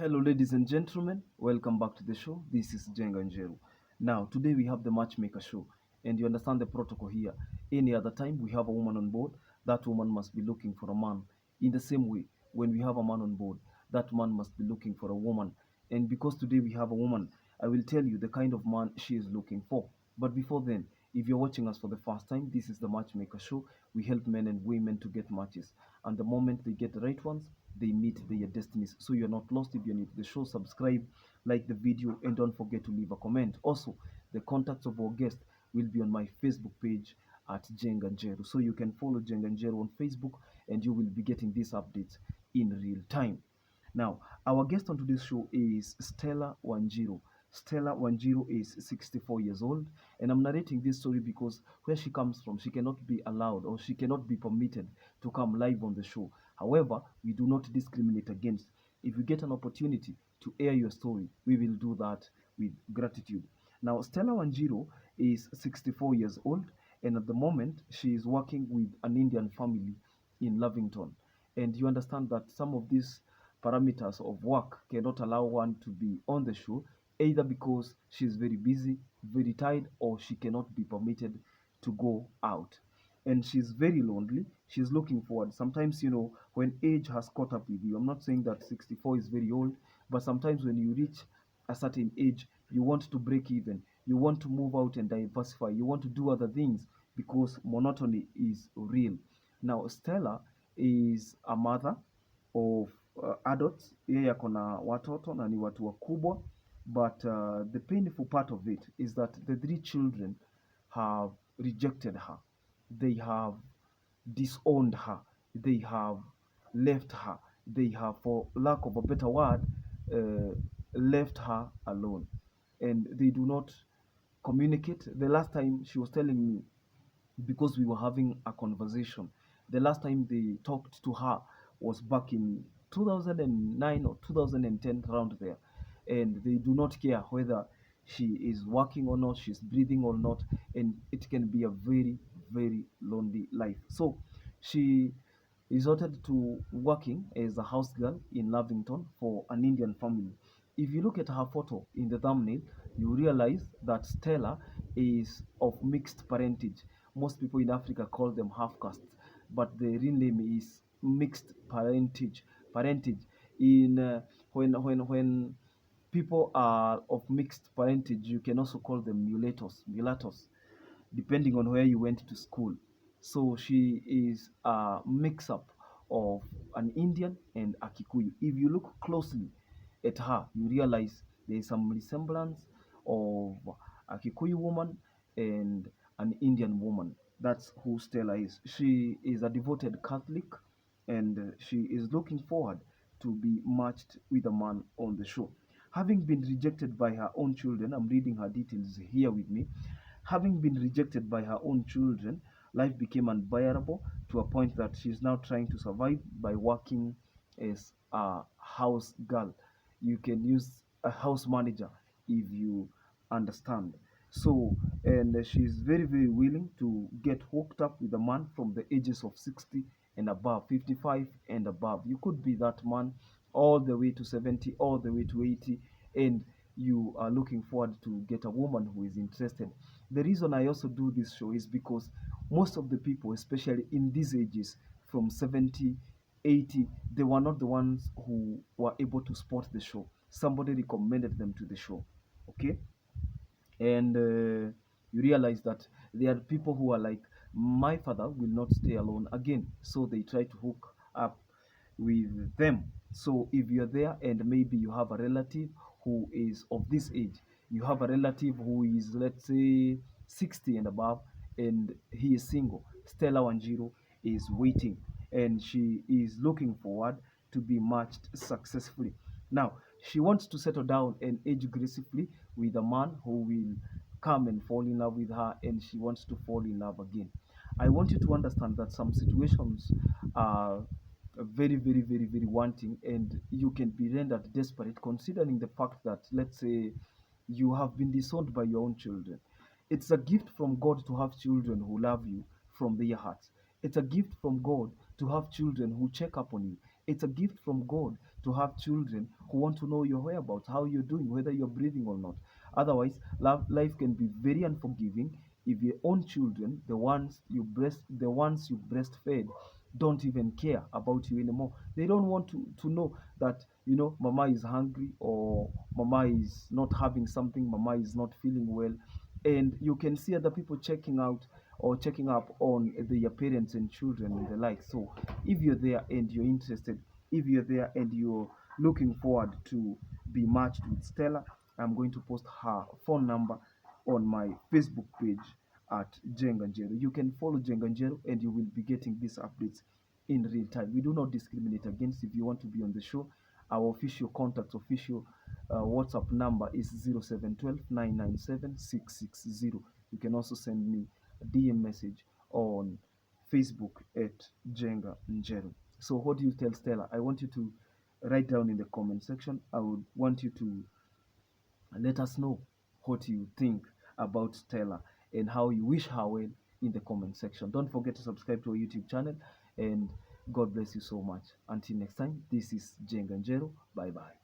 Hello, ladies and gentlemen. Welcome back to the show. This is Jenga Njeru. Now, today we have the Matchmaker show, and you understand the protocol here. Any other time we have a woman on board, that woman must be looking for a man. In the same way, when we have a man on board, that man must be looking for a woman. And because today we have a woman, I will tell you the kind of man she is looking for. But before then, if you're watching us for the first time, this is the Matchmaker show. We help men and women to get matches, and the moment they get the right ones, they meet their destinies. So you're not lost. If you're new to the show, subscribe, like the video, and don't forget to leave a comment. Also, the contacts of our guest will be on my Facebook page at Jenganjeru. So you can follow Jenganjeru on Facebook, and you will be getting these updates in real time. Now, our guest on today's show is Stella Wanjiru. Stella Wanjiru is 64 years old, and I'm narrating this story because where she comes from, she cannot be allowed or she cannot be permitted to come live on the show. However, we do not discriminate against. If you get an opportunity to air your story, we will do that with gratitude. Now, Stella Wanjiru is 64 years old, and at the moment, she is working with an Indian family in Lavington. And you understand that some of these parameters of work cannot allow one to be on the show, either because she's very busy, very tired, or she cannot be permitted to go out. And she's very lonely. She's looking forward. Sometimes, when age has caught up with you, I'm not saying that 64 is very old, but sometimes when you reach a certain age, you want to break even. You want to move out and diversify. You want to do other things because monotony is real. Now, Stella is a mother of adults. Yeye ako na watoto na ni watu wakubwa, but the painful part of it is that the three children have rejected her. They have disowned her. They have left her. They have, for lack of a better word, left her alone. And they do not communicate. The last time she was telling me, because we were having a conversation, the last time they talked to her was back in 2009 or 2010, around there. And they do not care whether she is working or not, she's breathing or not, and it can be a very, very lonely life. So she resorted to working as a house girl in Lavington for an Indian family. If you look at her photo in the thumbnail, you realize that Stella is of mixed parentage. Most people in Africa call them half castes, but the real name is mixed parentage. Parentage in when people are of mixed parentage, you can also call them mulattoes, depending on where you went to school. So she is a mix up of an Indian and a Kikuyu. If you look closely at her, you realize there is some resemblance of a Kikuyu woman and an Indian woman. That's who Stella is. She is a devoted Catholic, and she is looking forward to be matched with a man on the show. Having been rejected by her own children, I'm reading her details here with me. Having been rejected by her own children, life became unbearable to a point that she's now trying to survive by working as a house girl. You can use a house manager if you understand. So, and she's very, very willing to get hooked up with a man from the ages of 60 and above, 55 and above. You could be that man all the way to 70, all the way to 80, and you are looking forward to get a woman who is interested. The reason I also do this show is because most of the people, especially in these ages from 70, 80, they were not the ones who were able to spot the show. Somebody recommended them to the show. Okay? And you realize that there are people who are like, my father will not stay alone again, so they try to hook up with them. So if you're there and maybe you have a relative who is of this age, you have a relative who is, let's say, 60 and above, and he is single, Stella Wanjiru is waiting, and she is looking forward to be matched successfully. Now, she wants to settle down and age gracefully with a man who will come and fall in love with her, and she wants to fall in love again. I want you to understand that some situations are very, very, very, very wanting, and you can be rendered desperate considering the fact that, let's say, you have been disowned by your own children. It's a gift from God to have children who love you from their hearts. It's a gift from God to have children who check up on you. It's a gift from God to have children who want to know your whereabouts, how you're doing, whether you're breathing or not. Otherwise, life can be very unforgiving if your own children, the ones you breastfed, don't even care about you anymore. They don't want to know that, mama is hungry, or mama is not having something, mama is not feeling well. And you can see other people checking out or checking up on their parents and children and the like. So if you're there and you're interested, if you're there and you're looking forward to be matched with Stella, I'm going to post her phone number on my Facebook page at Jenganjero. You can follow Jenganjero and you will be getting these updates in real time. We do not discriminate against. If you want to be on the show, our official contact, official WhatsApp number is 0712 997 660. You can also send me a DM message on Facebook at Jenga Njero. So what do you tell Stella? I want you to write down in the comment section. I would want you to let us know what you think about Stella and how you wish her well in the comment section. Don't forget to subscribe to our YouTube channel, and God bless you so much. Until next time, this is Jenganjero. Bye bye.